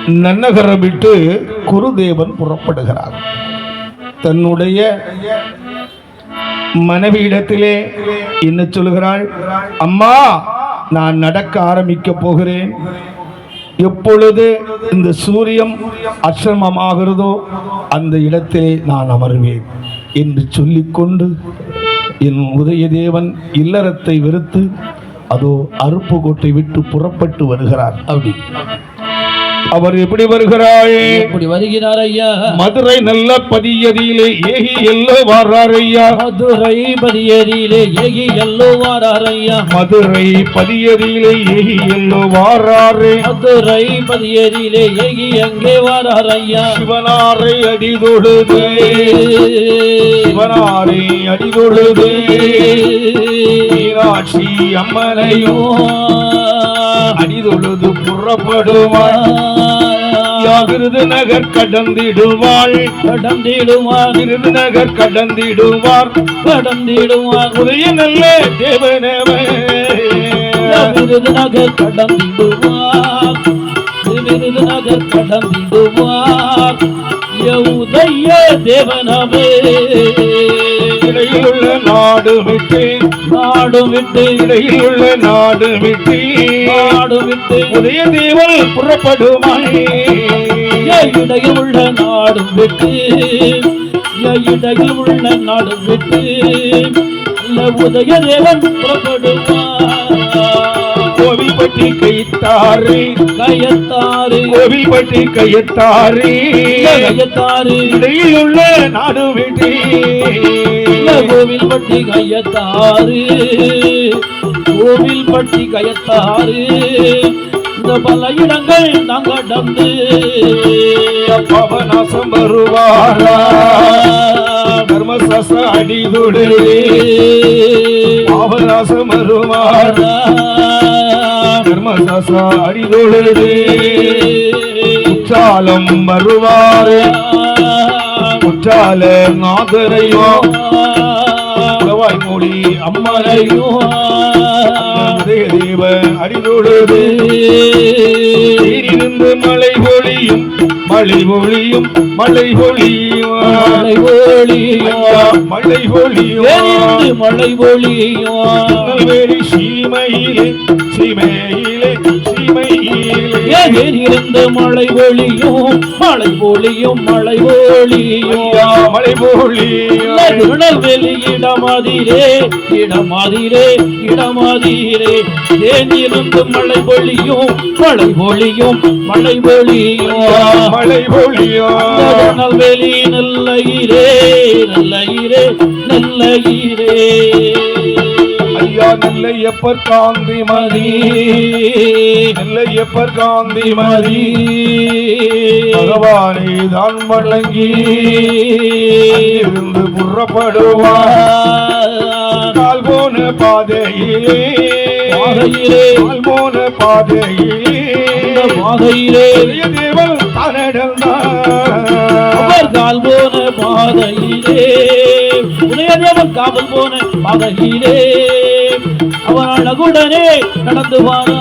நன்னகரம் விட்டு குருதேவன் புறப்படுகிறார். தன்னுடைய மனைவியிடத்திலே என்ன சொல்கிறாள்? அம்மா, நான் நடக்க ஆரம்பிக்க போகிறேன். எப்பொழுது இந்த சூரியன் அஸ்தமமாகிறதோ அந்த இடத்திலே நான் அமர்வேன் என்று சொல்லிக்கொண்டு என் உதயதேவன் இல்லறத்தை வெறுத்து அதோ அருப்புக்கோட்டை விட்டு புறப்பட்டு வருகிறார். அப்படி அவர் எப்படி வருகிறார்? எப்படி வருகிறார் ஐயா? மதுரை நல்ல பதியதியிலே ஏகி எல்லோ வாரார் ஐயா. மதுரை பதியதியிலே ஏகி எல்லோ வாரார் ஐயா. மதுரை பதியதியிலே ஏகி எல்லோ வாராரே. மதுரை பதியதியிலே ஏகி எங்கே வாரார் ஐயா? சிவனாரை அடிதொழுது, சிவனாரை அடிதொழுது மீனாட்சி அம்மனையும் அடிதொழுது புறப்படுவாள். விருதுநகர் கடந்திடுவாள், கடந்திடுவார். விருதுநகர் கடந்திடுவார், கடந்திடுவார். உதய நல்ல தேவனவன் விருதுநகர் கடந்திடுவார், விருதுநகர் கடந்திடுவார். உதய தேவனவே இடையில் உள்ள நாடு விட்டு, நாடு விட்டு, இடையில் உள்ள நாடு விட்டு, நாடு விட்டு உதய தேவன் புறப்படுவாள். இடையில் உள்ள நாடு விட்டு, இடையில் உள்ள நாடு விட்டு உதய தேவன் புறப்படுவார். கோவில்பட்டி கைத்தாறு, கயத்தாறு, கோவில்பட்டி கைத்தாறு, கயத்தாறு இடையில் உள்ள நாடு விட்டு, கோவில்பட்டி கயத்தாறு, கோவில்பட்டி கயத்தாறு. இந்த பல இடங்கள் நாங்கள் கடந்து பவனாசம் வருவாரா. தர்மசாச அடிதுடு பாவநாசம் வருவாரா. தர்மசாச அடிதொழுது குற்றாலம் வருவாரு. குற்றால நாதரையோ மொழி அம்மனையோ உதயதேவ அடிதொழுது இருந்து மழை பொழியும், மழை பொழியும், மழை பொழியும், மழை பொழியும், மழை பொழியும், மழை பொழியும். வேறு சீமையிலே, சீமையிலே, சீமையிலே இருந்து மழை பொழியும், மழை பொழியும், மழை பொழியும், மழை பொழியும். திருநெல்வேலி இடமாதிரே, இடமாதிரே, இடமாதிரே தேனிருந்து மழை பொழியும், மழை பொழியும், மழை பொழியும், மழை பொழியும். திருநெல்வேலி நல்ல நல்ல நல்ல ஐயா நெல்லையப்பர் காந்திமதி, நெல்லையப்பர் காந்திமதி பகவானை தான் வழங்கி இருந்து புறப்படுவார். கால் போன பாதையிலே, கால் போன பாதையிலே, பாதையிலே தேவன் தன்னடந்தான். கால் போன பாதையிலே, உதயதேவன் காவல் போன பாதையிலே அவன் அழகுடனே நடந்து வாரா.